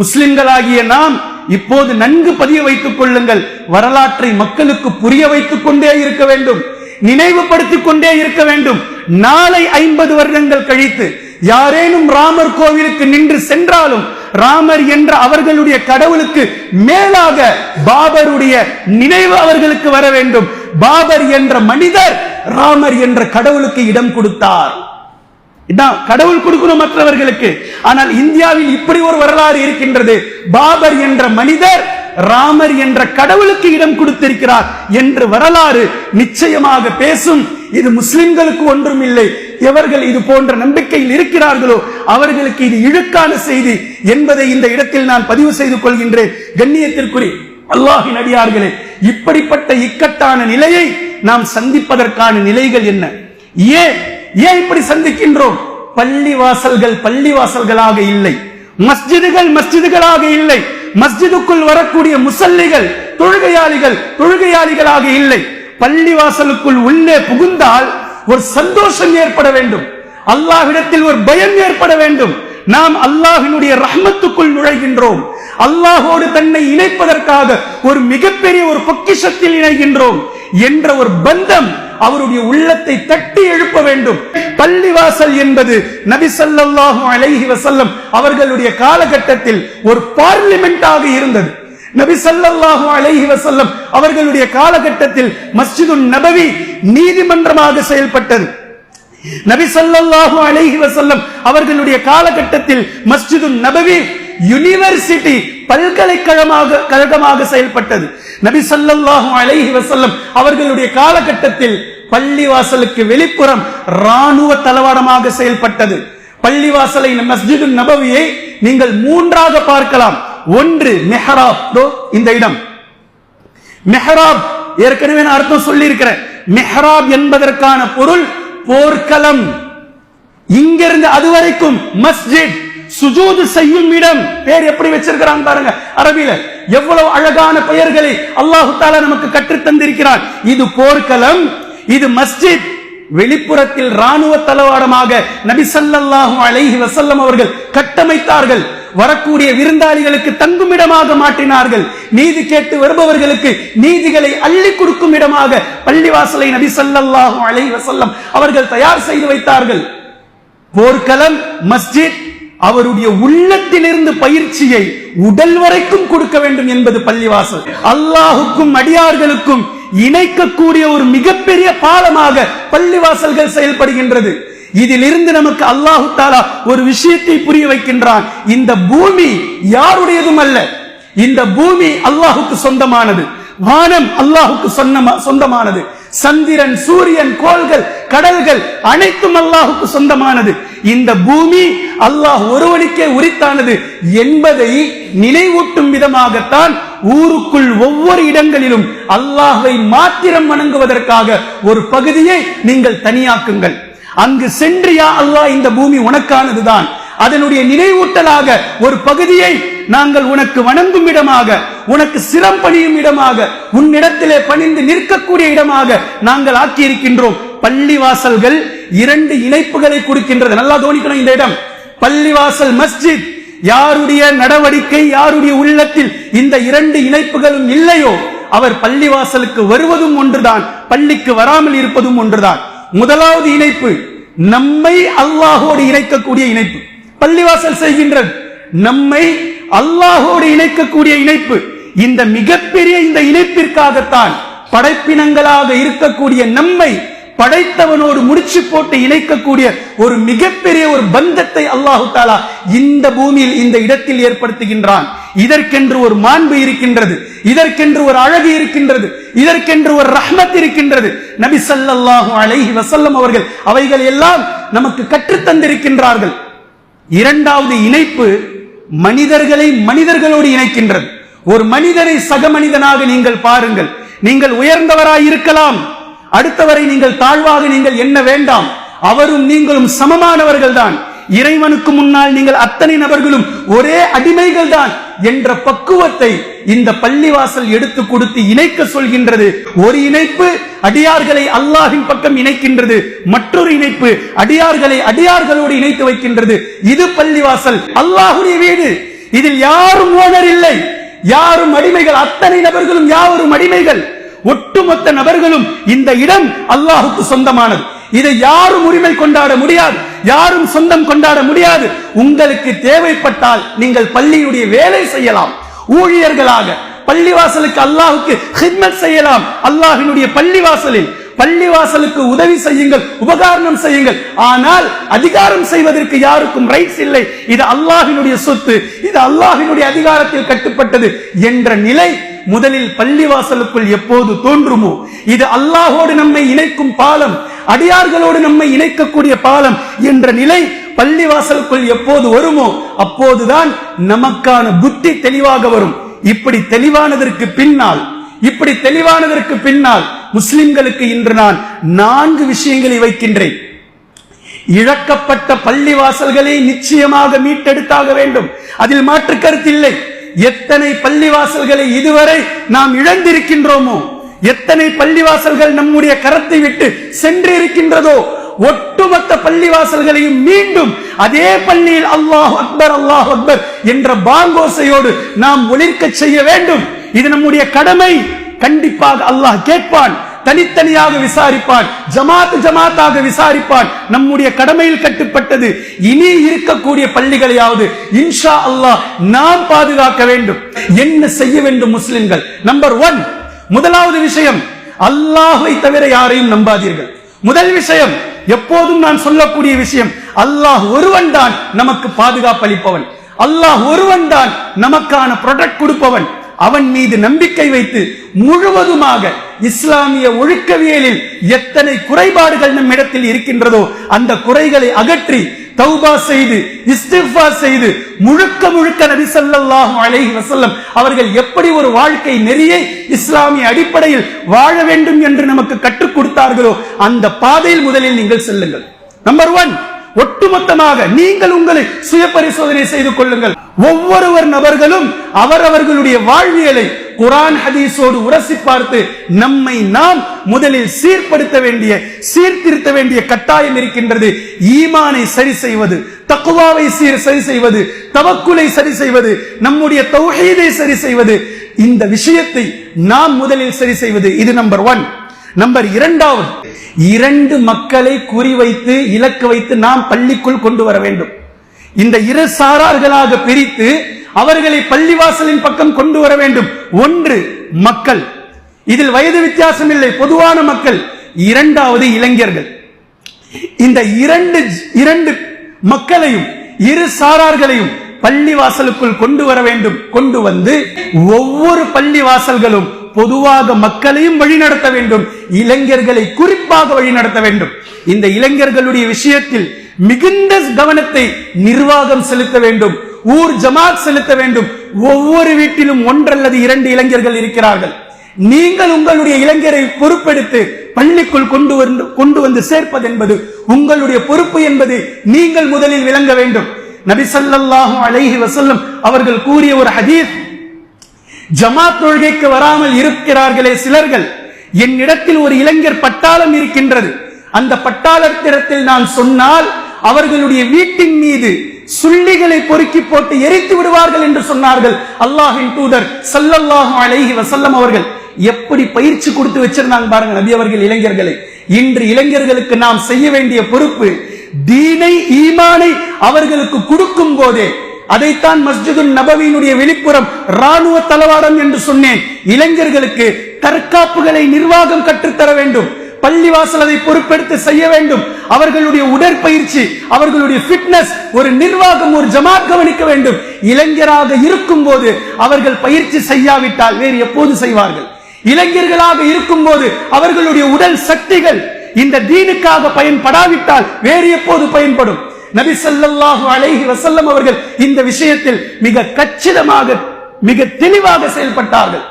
முஸ்லிம்களாகிய நாம் இப்போது நன்கு பதிய வைத்துக் கொள்ளுங்கள். வரலாற்றை மக்களுக்கு புரிய வைத்துக் கொண்டே இருக்க வேண்டும், நினைவுபடுத்திக் கொண்டே இருக்க வேண்டும். நாளை 50 வருடங்கள் கழித்து யாரேனும் ராமர் கோவிலுக்கு நின்று சென்றாலும் ராமர் என்ற அவர்களுடைய கடவுளுக்கு மேலாக பாபருடைய நினைவு அவர்களுக்கு வர வேண்டும். பாபர் என்ற மனிதர் ராமர் என்ற கடவுளுக்கு இடம் கொடுத்தார். கடவுள் கொடுக்கணும் மற்றவர்களுக்கு. ஆனால் இந்தியாவில் இப்படி ஒரு வரலாறு இருக்கின்றது. பாபர் என்ற மனிதர் ராமர் என்ற கடவுளுக்கு இடம் கொடுத்திருக்கிறார் என்று வரலாறு நிச்சயமாக பேசும். இது முஸ்லிம்களுக்கு ஒன்றும் இல்லை. எவர்கள் இது போன்ற நம்பிக்கையில் இருக்கிறார்களோ அவர்களுக்கு இது இழுக்கான செய்தி என்பதை இந்த இடத்தில் நான் பதிவு செய்து கொள்கின்றேன். கண்ணியத்திற்குரிய அல்லாஹ்வின் அடியார்களே, இப்படிப்பட்ட இக்கட்டான நிலையை நாம் சந்திப்பதற்கான நிலைகள் என்ன? ஏன் இப்படி சந்திக்கின்றோம்? பள்ளிவாசல்களாக இல்லை, மஸ்ஜிதுகளாக இல்லை, மஸ்ஜிதுக்குள் வரக்கூடிய முசல்லிகள் தொழுகையாளிகளாக இல்லை. பள்ளிவாசலுக்குள் உள்ளே புகுந்தால் ஒரு சந்தோஷம் ஏற்பட வேண்டும், அல்லாஹ்விடத்தில் ஒரு பயம் ஏற்பட வேண்டும். நாம் அல்லாஹ்வினுடைய ரஹ்மத்துக்குள் நுழைகின்றோம், அல்லாஹோடு தன்னை இணைப்பதற்காக ஒரு மிகப்பெரிய ஒரு பொக்கிஷத்தில் இணைகின்றோம் என்ற ஒரு பந்தம் அவருடைய உள்ளத்தை தட்டி எழுப்ப வேண்டும். பள்ளிவாசல் என்பது நபி ஸல்லல்லாஹு அலைஹி வஸல்லம் அவர்களுடைய காலகட்டத்தில் ஒரு பார்லிமெண்டாக இருந்தது. நபி ஸல்லல்லாஹு அலைஹி வஸல்லம் அவர்களுடைய காலகட்டத்தில் மஸ்ஜிதுன் நபவி நீதிமன்றமாக செயல்பட்டது. நபி ஸல்லல்லாஹு அலைஹி வஸல்லம் அவர்களுடைய காலகட்டத்தில் மஸ்ஜிதுன் நபவி யுனிவர்சிட்டி பல்கலைக்கழகமாக செயல்பட்டது. நபி ஸல்லல்லாஹு அலைஹி வஸல்லம் அவர்களுடைய காலகட்டத்தில் பள்ளிவாசலுக்கு வெளிப்புறம் ராணுவ தளவாடமாக செயல்பட்டது. பள்ளிவாசலை மஸ்ஜிதுன் நபவியை நீங்கள் 3ஆக பார்க்கலாம். ஒன்று மெஹராப், இந்த இடம் மெஹராப். ஏற்கனவே நான் அர்த்தம் சொல்லி இருக்கிறேன். மெஹராப் என்பதற்கான பொருள் போர்க்களம். இங்கிருந்து அதுவரைக்கும் மஸ்ஜித், சுஜூது செய்யும் இடம். பேர் எப்படி வச்சிருக்கிறாங்க பாருங்க, அரபியில எவ்வளவு அழகான பெயர்களை அல்லாஹு தஆலா நமக்கு கற்றுத் தந்திருக்கிறார். இது போர்க்களம், இது மஸ்ஜித். வெளிப்புறத்தில் ராணுவ தளவாடமாக நபி ஸல்லல்லாஹு அலைஹி வஸல்லம் அவர்கள் கட்டமைத்தார்கள். வரக்கூடிய விருந்தாளிகளுக்கு தங்குமிடமாக மாற்றினார்கள். நீதி கேட்டு வருபவர்களுக்கு நீதிகளை அள்ளி கொடுக்கும் இடமாக பள்ளிவாசலை நபி ஸல்லல்லாஹு அலைஹி வஸல்லம் அவர்கள் தயார் செய்து வைத்தார்கள். போர்க்களம், மஸ்ஜித். அவருடைய உள்ளத்திலிருந்து பயிற்சியை உடல் வரைக்கும் கொடுக்க வேண்டும் என்பது பள்ளிவாசல். அல்லாஹுக்கும் அடியார்களுக்கும் இணைக்கக்கூடிய ஒரு மிகப்பெரிய பாலமாக பள்ளிவாசல்கள் செயல்படுகின்றது. இதிலிருந்து நமக்கு அல்லாஹு தஆலா ஒரு விஷயத்தை புரிய வைக்கின்றான். இந்த பூமி யாருடையதும் அல்ல. இந்த பூமி அல்லாஹுக்கு சொந்தமானது. வானம் அல்லாஹுக்கு சொந்தமானது. சந்திரன், சூரியன், கோள்கள், கடல்கள் அனைத்தும் அல்லாஹுக்கு சொந்தமானது. இந்த பூமி அல்லாஹ் ஒருவனுக்கே உரித்தானது என்பதை நினைவூட்டும் விதமாகத்தான் ஊருக்குள் ஒவ்வொரு இடங்களிலும் அல்லாஹ்வை மாத்திரம் வணங்குவதற்காக ஒரு பகுதியை நீங்கள் தனியாக்குங்கள். அங்கு சென்று யா அல்லாஹ் இந்த பூமி உனக்கானதுதான், அதனுடைய நினைவூட்டலாக ஒரு பகுதியை நாங்கள் உனக்கு வணங்கும் இடமாக, உனக்கு சிரம் பணியும் இடமாக, உன்னிடத்திலே பணிந்து நிற்கக்கூடிய இடமாக நாங்கள் ஆக்கியிருக்கின்றோம். பள்ளிவாசல்கள் இரண்டு இணைப்புகளை கொடுக்கின்றது. நல்லா கவனிக்கணும் இந்த இடம். பள்ளிவாசல் மஸ்ஜித், யாருடைய நடவடிக்கை, யாருடைய உள்ளத்தில் இந்த இரண்டு இணைப்புகளும் இல்லையோ அவர் பள்ளிவாசலுக்கு வருவதும் ஒன்றுதான், பள்ளிக்கு வராமல் இருப்பதும் ஒன்றுதான். முதலாவது இணைப்பு நம்மை அல்லாஹோடு இணைக்கக்கூடிய இணைப்பு பள்ளிவாசல் செய்கின்றது. நம்மை அல்லாஹோடு இணைக்கக்கூடிய இணைப்பு. இந்த மிகப்பெரிய இந்த இணைப்பிற்காகத்தான் படைப்பினங்களாக இருக்கக்கூடிய நம்மை படைத்தவனோடு முடிச்சு போட்டு இணைக்கக்கூடிய ஒரு மிகப்பெரிய ஒரு பந்தத்தை அல்லாஹு தஆலா இந்த பூமியில் இந்த இடத்தில் ஏற்படுத்துகின்றான். இதற்கென்று ஒரு மாண்பு இருக்கின்றது, இதற்கென்று ஒரு அழகு இருக்கின்றது, இதற்கென்று ஒரு ரஹ்மத் இருக்கின்றது. நபி ஸல்லல்லாஹு அலைஹி வஸல்லம் அவர்கள் அவைகள் எல்லாம் நமக்கு கற்றுத் தந்திருக்கின்றார்கள். இரண்டாவது இணைப்பு மனிதர்களை மனிதர்களோடு இணைக்கின்றது. ஒரு மனிதனை சக மனிதனாக நீங்கள் பாருங்கள். நீங்கள் உயர்ந்தவராய் இருக்கலாம், அடுத்தவரை நீங்கள் தாழ்வாக நீங்கள் எண்ண வேண்டாம். அவரும் நீங்களும் சமமானவர்கள் தான். இறைவனுக்கு முன்னால் நீங்கள் அத்தனை நபர்களும் ஒரே அடிமைகள் தான் என்ற பக்குவத்தை இந்த பள்ளிவாசல் எடுத்து கொடுத்து இணைக்க சொல்கின்றது. ஒரு இணைப்பு அடியார்களை அல்லாஹ்வின் பக்கம் இணைக்கின்றது, மற்றொரு இணைப்பு அடியார்களை அடியார்களோடு இணைத்து வைக்கின்றது. இது பள்ளிவாசல், அல்லாஹ்வுடைய வீடு. இதில் யாரும் ஓனர் இல்லை, யாரும் அடிமைகள். அத்தனை நபர்களும் யாவரும் அடிமைகள். ஒட்டுமொத்த நபர்களும் இந்த இடம் அல்லாஹுக்கு சொந்தமானது. இதை யாரும் உரிமை கொண்டாட முடியாது, யாரும் சொந்தம் கொண்டாட முடியாது. உங்களுக்கு தேவைப்பட்டால் நீங்கள் பள்ளியுடைய வேலை செய்யலாம், ஊழியர்களாக பள்ளிவாசலுக்கு அல்லாஹுக்கு ஹித்மத் செய்யலாம். அல்லாஹ்வினுடைய பள்ளிவாசலில் பள்ளிவாசலுக்கு உதவி செய்யுங்கள், உபகாரம் செய்யுங்கள். ஆனால் அதிகாரம் செய்வதற்கு யாருக்கும் ரைட்ஸ் இல்லை. இது அல்லாஹ்வினுடைய சொத்து, இது அல்லாஹ்வினுடைய அதிகாரத்தில் கட்டுப்பட்டது என்ற நிலை முதலில் பள்ளிவாசலுக்குள் எப்போது தோன்றுமோ, இது அல்லாஹோடு நம்மை இணைக்கும் பாலம், அடியார்களோடு நம்மை இணைக்கக்கூடிய பாலம் என்ற நிலை பள்ளிவாசலுக்குள் எப்போது வருமோ அப்போதுதான் நமக்கான புத்தி தெளிவாக வரும். இப்படி தெளிவானதற்கு பின்னால் முஸ்லிம்களுக்கு இன்று நான் 4 விஷயங்களை வைக்கின்றேன். இழக்கப்பட்ட பள்ளிவாசல்களை நிச்சயமாக மீட்டெடுத்தாக வேண்டும், அதில் மாற்று கருத்தில்லை. எத்தனை பள்ளிவாசல்களை இதுவரை நாம் இழந்திருக்கின்றோமோ, எத்தனை பள்ளிவாசல்கள் நம்முடைய கரத்தை விட்டு சென்று இருக்கின்றதோ, ஒட்டுமொத்த பள்ளிவாசல்களையும் மீண்டும் அதே பள்ளியில் அல்லாஹ் அக்பர் அல்லாஹ் அக்பர் என்ற பாங்கோசையோடு நாம் ஒலிர்க்க செய்ய வேண்டும். இது நம்முடைய கடமை. கண்டிப்பாக அல்லாஹ் கேட்பான், தனித்தனியாக விசாரிப்பான், ஜமாத்தாக விசாரிப்பான். நம்முடைய கடமையில் கட்டுப்பட்டது. இனி இருக்கக்கூடிய பள்ளிகளையாவது இன்ஷா அல்லாஹ் நாம் பாதுகாக்க வேண்டும். என்ன செய்ய வேண்டும் முஸ்லிம்கள்? நம்பர் 1, முதலாவது விஷயம், அல்லாஹ்வை தவிர யாரையும் நம்பாதீர்கள். முதல் விஷயம், எப்போதும் நான் சொல்லக்கூடிய விஷயம், அல்லாஹ் ஒருவன் தான் நமக்கு பாதுகாப்பு அளிப்பவன், அல்லாஹ் ஒருவன் தான் நமக்கான ப்ரொடெக்ட் கொடுப்பவன். அவன் மீது நம்பிக்கை வைத்து முழுவதுமாக இஸ்லாமிய ஒழுக்கவியலில் எத்தனை குறைபாடுகள் நம் இடத்தில் இருக்கின்றதோ அந்த குறைகளை அகற்றி தௌபா செய்து இஸ்திக்ஃபார் செய்து முழுக்க நபி ஸல்லல்லாஹு அலைஹி வஸல்லம் அவர்கள் எப்படி ஒரு வாழ்க்கை நெறியை இஸ்லாமிய அடிப்படையில் வாழ வேண்டும் என்று நமக்கு கற்றுக் கொடுத்தார்களோ அந்த பாதையில் முதலில் நீங்கள் செல்லுங்கள். நம்பர் 1, ஒட்டுமொத்தமாக நீங்கள் உங்களை சுய பரிசோதனை செய்து கொள்ளுங்கள். ஒவ்வொரு நபர்களும் அவரவர்களுடைய வாழ்வியலை குர்ஆன் ஹதீஸோடு உரசி பார்த்து நம்மை நாம் முதலில் சீர்திருத்த வேண்டிய கட்டாயம் இருக்கின்றது. ஈமானை சரி செய்வது, தக்வாவை சரி செய்வது, தவக்குலை சரி செய்வது, நம்முடைய தௌஹீதை சரி செய்வது, இந்த விஷயத்தை நாம் முதலில் சரி செய்வது. இது நம்பர் 1. நம்பர் 2, 2 மக்களை குறிவைத்து இலக்கு வைத்து நாம் பள்ளிக்குள் கொண்டு வர வேண்டும். இந்த இரு சாரார்களாக பிரித்து அவர்களை பள்ளிவாசலின் பக்கம் கொண்டு வர வேண்டும். 1 மக்கள், இதில் வயது வித்தியாசம் இல்லை, பொதுவான மக்கள். 2வது இளைஞர்கள். இந்த இரண்டு மக்களையும் இரு சாரார்களையும் பள்ளிவாசலுக்குள் கொண்டு வர வேண்டும். கொண்டு வந்து ஒவ்வொரு பள்ளிவாசல்களும் பொதுவாக மக்களையும் வழிநடத்த வேண்டும், இளைஞர்களை குறிப்பாக வழிநடத்த வேண்டும். இந்த இளைஞர்களுடைய விஷயத்தில் மிகுந்த கவனத்தை நிர்வாகம் செலுத்த வேண்டும், ஊர் ஜமாத் செலுத்த வேண்டும். ஒவ்வொரு வீட்டிலும் ஒன்றல்லது 2 இளைஞர்கள் இருக்கிறார்கள். நீங்கள் உங்களுடைய இளைஞரை பொறுப்பெடுத்து பள்ளிக்குள் கொண்டு வந்து சேர்ப்பது என்பது உங்களுடைய பொறுப்பு என்பது நீங்கள் முதலில் விளங்க வேண்டும். நபி ஸல்லல்லாஹு அலைஹி வஸல்லம் அவர்கள் கூறிய ஒரு ஹதீஸ், ஜமாத் தொழுகைக்கு வராமல் இருக்கிறார்களே சிலர்கள், என்னிடத்தில் ஒரு இளைஞர் பட்டாளம் இருக்கின்றது, அந்த பட்டாளத்திடத்தில் நான் சொன்னால் அவர்களுடைய வீட்டின் மீது சுள்ளிகளை பொறுக்கி போட்டு எரித்து விடுவார்கள் என்று சொன்னார்கள் அல்லாஹ்வின் தூதர் ஸல்லல்லாஹு அலைஹி வஸல்லம் அவர்கள். எப்படி பயிற்சி கொடுத்து வச்சிருந்தாங்க பாருங்க நபி அவர்கள் இளைஞர்களை. இன்று இளைஞர்களுக்கு நாம் செய்ய வேண்டிய பொறுப்பு, தீனை ஈமானை அவர்களுக்கு கொடுக்கும் போதே, அதைத்தான் மஸ்ஜிதுன் நபவியினுடைய வெளிப்புறம் ராணுவ தளவாடம் என்று சொன்னேன். இளைஞர்களுக்கு தற்காப்புகளை நிர்வாகம் கற்றுத்தர வேண்டும், பள்ளிவாசல் அதை பொறுப்பெடுத்து செய்ய வேண்டும். அவர்களுடைய உடற்பயிற்சி, அவர்களுடைய ஃபிட்னஸ் ஒரு நிர்வாகம், ஒரு ஜமாத் கவனிக்க வேண்டும். இளைஞராக இருக்கும் போது அவர்கள் பயிற்சி செய்யாவிட்டால் வேறு எப்போது செய்வார்கள்? இளைஞர்களாக இருக்கும் போது அவர்களுடைய உடல் சக்திகள் இந்த தீனுக்காக பயன்படாவிட்டால் வேறு எப்போது பயன்படும்? நபி ஸல்லல்லாஹு அலைஹி வஸல்லம் அவர்கள் இந்த விஷயத்தில் மிக கச்சிதமாக, மிக தெளிவாக செயல்பட்டார்கள்.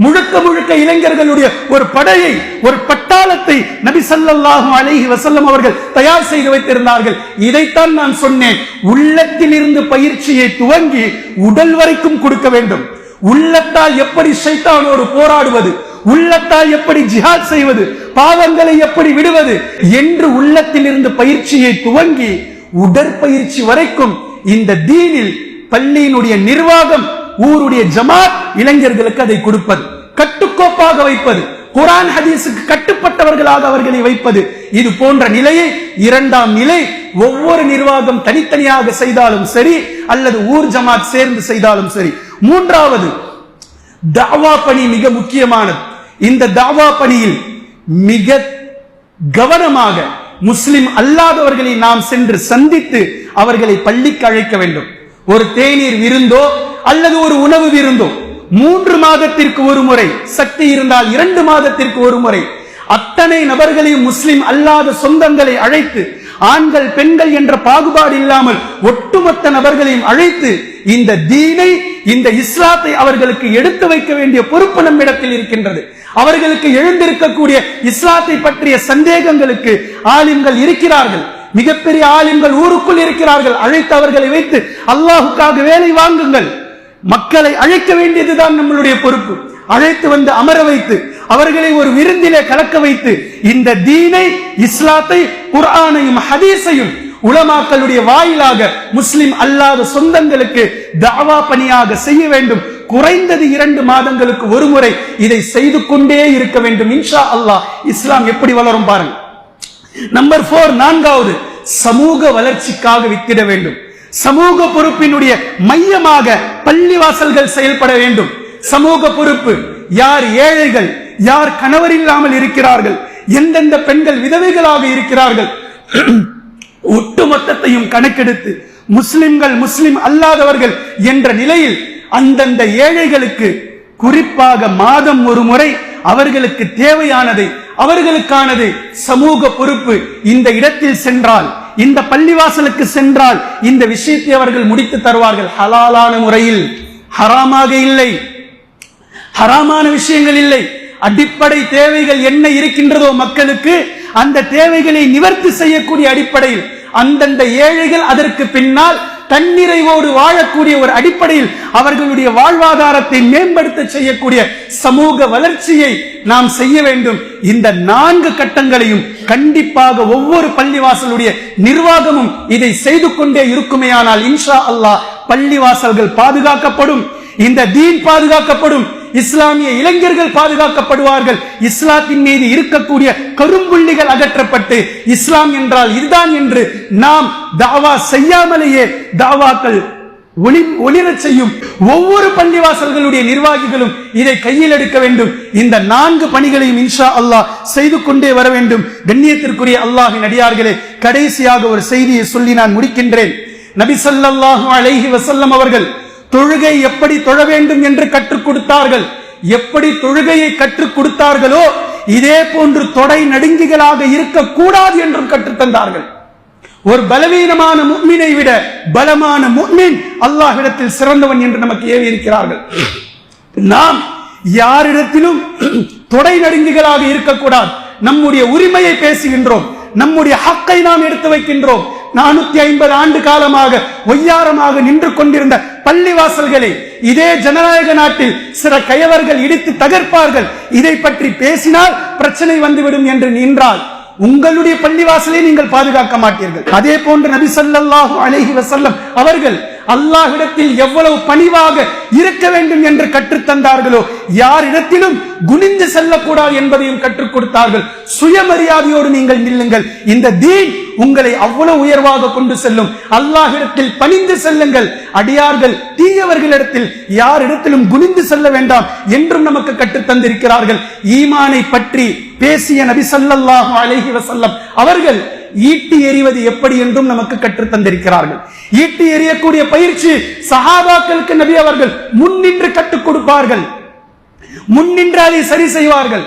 முழுக்க முழுக்க இளைஞர்களுடைய ஒரு படையை, ஒரு பட்டாளத்தை நபி ஸல்லல்லாஹு அலைஹி வஸல்லம் அவர்கள் தயார் செய்து வைத்திருந்தார்கள். இதைத்தான் நான் சொன்னேன், உள்ளத்தில் இருந்து பயிற்சியை துவங்கி உடல் வரைக்கும் கொடுக்க வேண்டும். உள்ளத்தால் எப்படி ஷைத்தானோடு போராடுவது, உள்ளத்தால் எப்படி ஜிஹாத் செய்வது, பாவங்களை எப்படி விடுவது என்று உள்ளத்தில் இருந்து பயிற்சியை துவங்கி உடற்பயிற்சி வரைக்கும் இந்த தீனில் பள்ளியினுடைய நிர்வாகம், ஊருடைய ஜமாத் இளைஞர்களுக்கு அதை கொடுப்பது, கட்டுக்கோப்பாக வைப்பது, குர்ஆன் ஹதீஸுக்கு கட்டுப்பட்டவர்களாக அவர்களை வைப்பது. இது போன்ற நிலையை 2ஆம் நிலை ஒவ்வொரு நிர்வாகம் தனித்தனியாக செய்தாலும் சரி, அல்லது ஊர் ஜமாத் சேர்ந்து செய்தாலும் சரி. 3வது தஅவா பணி மிக முக்கியமானது. இந்த தஅவா பணியில் மிக கவனமாக முஸ்லிம் அல்லாதவர்களை நாம் சென்று சந்தித்து அவர்களை பள்ளிக்கு அழைக்க வேண்டும். ஒரு தேநீர் விருந்தோ அல்லது ஒரு உணவு விருந்தோ 3 மாதத்திற்கு ஒரு முறை, சக்தி இருந்தால் 2 மாதத்திற்கு ஒரு முறை அத்தனை நபர்களையும் முஸ்லிம் அல்லாத சொந்தங்களை அழைத்து, ஆண்கள் பெண்கள் என்ற பாகுபாடு இல்லாமல் ஒட்டுமொத்த நபர்களையும் அழைத்து இந்த தீனை, இந்த இஸ்லாத்தை அவர்களுக்கு எடுத்து வைக்க வேண்டிய பொறுப்பு நம்மிடத்தில் இருக்கின்றது. அவர்களுக்கு எழுந்திருக்கக்கூடிய இஸ்லாத்தை பற்றிய சந்தேகங்களுக்கு ஆலிம்கள் இருக்கிறார்கள், மிகப்பெரிய ஆலிம்கள் ஊருக்குள் இருக்கிறார்கள். அழைத்து அவர்களை வைத்து அல்லாஹுக்காக வேலை வாங்குங்கள். மக்களை அழைக்க வேண்டியதுதான் நம்மளுடைய பொறுப்பு. அழைத்து வந்து அமர வைத்து அவர்களை ஒரு விருந்திலே கலக்க வைத்து இந்த தீனை, இஸ்லாத்தை, குர்ஆனையும் ஹதீஸையும் உலமாக்களுடைய வாயிலாக முஸ்லிம் அல்லாத சொந்தங்களுக்கு தஅவா பணியாக செய்ய வேண்டும். குறைந்தது 2 மாதங்களுக்கு ஒரு முறை இதை செய்து கொண்டே இருக்க வேண்டும். இன்ஷா அல்லாஹ் இஸ்லாம் எப்படி வளரும் பாருங்க. நம்பர் 4, 4வது சமூக வளர்ச்சிக்காக வித்திட வேண்டும். சமூக பொறுப்பினுடைய மையமாக பள்ளிவாசல்கள் செயல்பட வேண்டும். சமூக பொறுப்பு, யார் ஏழைகள், யார் கணவர் இல்லாமல் இருக்கிறார்கள், எந்தெந்த பெண்கள் விதவைகளாக இருக்கிறார்கள், ஒட்டுமொத்தத்தையும் கணக்கெடுத்து முஸ்லிம்கள், முஸ்லிம் அல்லாதவர்கள் என்ற நிலையில் அந்தந்த ஏழைகளுக்கு குறிப்பாக மாதம் ஒரு முறை அவர்களுக்கு தேவையானதை, அவர்களுக்கானது சமூக பொறுப்பு. இந்த இடத்தில் சென்றால், இந்த பள்ளிவாசலுக்கு சென்றால் இந்த விஷயத்தை அவர்கள் முடித்து தருவார்கள். ஹலாலான முறையில், ஹராமாக இல்லை, ஹராமான விஷயங்கள் இல்லை. அடிப்படை தேவைகள் என்ன இருக்கின்றதோ மக்களுக்கு அந்த தேவைகளை நிவர்த்தி செய்யக்கூடிய அடிப்படையில் அந்தந்த ஏழைகள் அதற்கு பின்னால் தன்னிறைவோடு வாழக்கூடிய ஒரு அடிப்படையில் அவர்களுடைய வாழ்வாதாரத்தை மேம்படுத்த செய்யக்கூடிய சமூக வளர்ச்சியை நாம் செய்ய வேண்டும். இந்த 4 கட்டங்களையும் கண்டிப்பாக ஒவ்வொரு பள்ளிவாசலுடைய நிர்வாகமும் இதை செய்து கொண்டே இருக்குமேயானால் இன்ஷா அல்லாஹ் பள்ளிவாசல்கள் பாதுகாக்கப்படும், இந்த தீன் பாதுகாக்கப்படும், இஸ்லாமிய இளைஞர்கள் பாதுகாக்கப்படுவார்கள். இஸ்லாத்தின் மீது இருக்கக்கூடிய கரும்புள்ளிகள் அகற்றப்பட்டு இஸ்லாம் என்றால் இதுதான் என்று நாம் தாவா செய்யாமலேயே தாவாக்கள் ஒளிரச் செய்யும். ஒவ்வொரு பள்ளிவாசல்களுடைய நிர்வாகிகளும் இதை கையில் எடுக்க வேண்டும். இந்த 4 பணிகளையும் இன்ஷா அல்லாஹ் செய்து கொண்டே வர வேண்டும். கண்ணியத்திற்குரிய அல்லாஹ்வின் அடியார்களே, கடைசியாக ஒரு செய்தியை சொல்லி நான் முடிக்கின்றேன். நபி ஸல்லல்லாஹு அலைஹி வஸல்லம் அவர்கள் தொழுகை எப்படி தொழ வேண்டும் என்று கற்றுக் கொடுத்தார்கள். எப்படி தொழுகையை கற்றுக் கொடுத்தார்களோ இதே போன்று தொடை நடுங்கிகளாக இருக்கக்கூடாது என்றும் கற்றுத்தந்தார்கள். ஒரு பலவீனமான முஃமினை விட பலமான முஃமின் அல்லாஹ்விடத்தில் சிறந்தவன் என்று நமக்கு ஏவி இருக்கிறார்கள். நாம் யாரிடத்திலும் தொடை நடுங்கிகளாக இருக்கக்கூடாது. நம்முடைய உரிமையை பேசுகின்றோம், நம்முடைய ஹக்கை நாம் எடுத்து வைக்கின்றோம். 450 ஆண்டு காலமாக ஒய்யாரமாக நின்று கொண்டிருந்த பள்ளிவாசல்களை இதே ஜனநாயக நாட்டில் சில கயவர்கள் இடித்து தகர்ப்பார்கள். இதை பற்றி பேசினால் பிரச்சனை வந்துவிடும் என்று நின்றால் உங்களுடைய பள்ளிவாசலை நீங்கள் பாதுகாக்க மாட்டீர்கள். அதே போன்று நபி ஸல்லல்லாஹு அலைஹி வஸல்லம் அவர்கள் அல்லாஹ்விடத்தில் எவ்வளவு பணிவாக இருக்க வேண்டும் என்று கற்றுத்தந்தார்களோ யாரிடத்திலும் குனிந்து செல்லக்கூடாது என்பதையும் கற்றுக் கொடுத்தார்கள். சுயமரியாதையோடு நீங்கள் நில்லுங்கள். இந்த தீன் உங்களை அவ்வளவு உயர்வாக கொண்டு செல்லும். அல்லாஹ்விடத்தில் பணிந்து செல்லுங்கள். அடியார்கள் தீயவர்களிடத்தில் யாரிடத்திலும் குனிந்து செல்ல வேண்டாம் என்றும் நமக்கு கற்றுத் தந்திருக்கிறார்கள். ஈமானை பற்றி பேசிய நபி ஸல்லல்லாஹு அலைஹி வஸல்லம் அவர்கள் ஈட்டி எறிவது எப்படி என்றும் நமக்கு கற்றுத் தந்திருக்கிறார்கள். ஈட்டி எறியக்கூடிய பயிற்சி சஹாபாக்களுக்கு நபி அவர்கள் முன்னின்று கற்றுக் கொடுப்பார்கள். முன்னின்று அதை சரி செய்வார்கள்.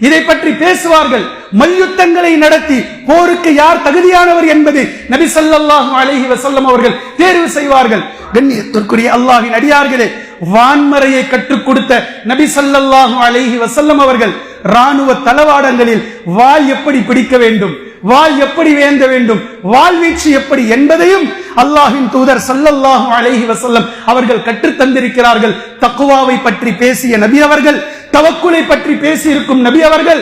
இதை பற்றி பேசுவார்கள். மல்யுத்தங்களை நடத்தி போருக்கு யார் தகுதியானவர் என்பது நபி ஸல்லல்லாஹு அலைஹி வஸல்லம் அவர்கள் தேர்வு செய்வார்கள். கண்ணியத்திற்குரிய அல்லாஹ்வின் அடியார்களே, வான்மறையை கற்றுக் கொடுத்த நபி ஸல்லல்லாஹு அலைஹி வஸல்லம் அவர்கள் ராணுவ தளவாடங்களில் வாள் எப்படி பிடிக்க வேண்டும், வாள் எப்படி வேந்த வேண்டும், வாழ்வீச்சு எப்படி என்பதையும் அல்லாஹ்வின் தூதர் ஸல்லல்லாஹு அலைஹி வஸல்லம் அவர்கள் கற்றுத் தந்திருக்கிறார்கள். தக்வாவை பற்றி பேசிய நபி அவர்கள், தவக்குலை பற்றி பேசி இருக்கும் நபி அவர்கள்,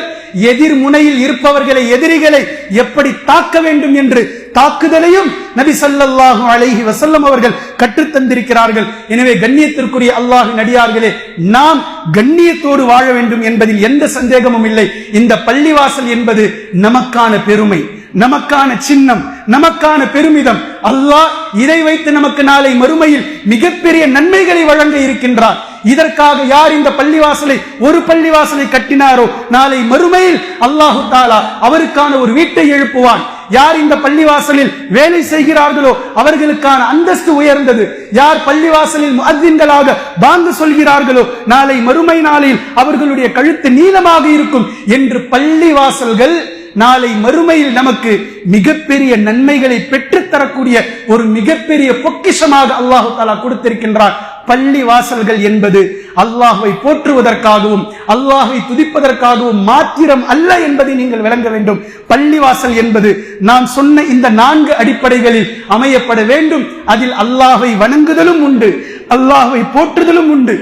எதிர் முனையில் இருப்பவர்களை எதிரிகளை எப்படி தாக்க வேண்டும் என்று தாக்குதலையும் நபி ஸல்லல்லாஹு அலைஹி வஸல்லம் அவர்கள் கற்றுத் தந்திருக்கிறார்கள். எனவே கண்ணியத்திற்குரிய அல்லாஹ்வின் அடியார்களே, நாம் கண்ணியத்தோடு வாழ வேண்டும் என்பதில் எந்த சந்தேகமும் இல்லை. இந்த பள்ளிவாசல் என்பது நமக்கான பெருமை, நமக்கான சின்னம், நமக்கான பெருமிதம். அல்லாஹ் இதை வைத்து நமக்கு நாளை மறுமையில் மிகப்பெரிய நன்மைகளை வழங்க இருக்கின்றார். இதற்காக யார் இந்த பள்ளிவாசலை ஒரு பள்ளிவாசலை கட்டினாரோ நாளை மறுமையில் அல்லாஹு தஆலா அவருக்கான ஒரு வீட்டை எழுப்புவான். யார் இந்த பள்ளிவாசலில் வேலை செய்கிறார்களோ அவர்களுக்கான அந்தஸ்து உயர்ந்தது. யார் பள்ளிவாசலில் முஅத்தின்களாக பாங்கு சொல்கிறார்களோ நாளை மறுமை நாளில் அவர்களுடைய கழுத்து நீளமாக இருக்கும் என்று பள்ளிவாசல்கள் நாளை மறுமையில் நமக்கு மிகப்பெரிய நன்மைகளை பெற்றுத் தரக்கூடிய ஒரு மிகப்பெரிய பொக்கிஷமாக அல்லாஹு தஆலா கொடுத்திருக்கின்றார். பள்ளி வாசல்கள் என்பது அல்லாஹ்வை போற்றுவதற்காகவும் அல்லாஹ்வை துதிப்பதற்காகவும் மாத்திரம் அல்ல என்பதை நீங்கள் விளங்க வேண்டும். பள்ளிவாசல் என்பது நாம் சொன்ன இந்த 4 அடிப்படைகளில் அமையப்பட வேண்டும். அதில் அல்லாஹ்வை வணங்குதலும் உண்டு, அல்லாஹ்வை போற்றுதலும் உண்டு,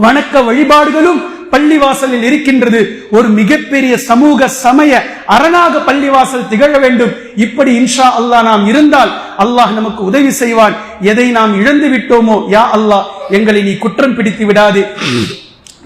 வணக்க வழிபாடுகளும் பள்ளிவாசலில் இருக்கின்றது. ஒரு மிகப்பெரிய சமூக சமய அரணாக பள்ளிவாசல் திகழ வேண்டும். இப்படி இன்ஷா அல்லாஹ் நாம் இருந்தால் அல்லாஹ் நமக்கு உதவி செய்வான். எதை நாம் இழந்து விட்டோமோ யா அல்லாஹ் எங்களை நீ குற்றம் பிடித்து விடாதே.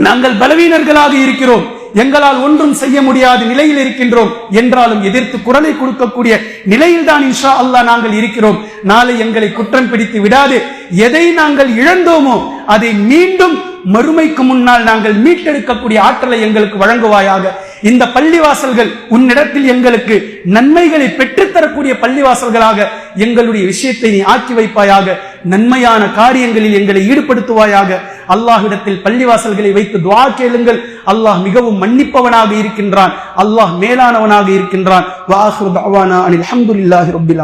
நாங்கள் பலவீனர்களாக இருக்கிறோம், எங்களால் ஒன்றும் செய்ய முடியாத நிலையில் இருக்கின்றோம் என்றாலும் எதிர்த்து குரலை கொடுக்கக்கூடிய நிலையில் தான் இன்ஷா அல்லாஹ் நாங்கள் இருக்கிறோம். நாளை எங்களை குற்றம் பிடித்து விடாது. எதை நாங்கள் இழந்தோமோ அதை மீண்டும் மறுமைக்கு முன்னால் நாங்கள் மீட்டெடுக்கக்கூடிய ஆற்றலை எங்களுக்கு வழங்குவாயாக. இந்த பள்ளிவாசல்கள் உன்னிடத்தில் எங்களுக்கு நன்மைகளை பெற்றுத்தரக்கூடிய பள்ளிவாசல்களாக எங்களுடைய விஷயத்தை நீ ஆக்கி வைப்பாயாக. நன்மையான காரியங்களில் எங்களை ஈடுபடுத்துவாயாக. அல்லாஹ்விடத்தில் பள்ளிவாசல்களை வைத்து துஆ கேளுங்கள். அல்லாஹ் மிகவும் மன்னிப்பவனாக இருக்கின்றான், அல்லாஹ் மேலானவனாக இருக்கின்றான். வ ஆகிரு தஅவானா அனில் ஹம்துலில்லாஹி ரப்பில்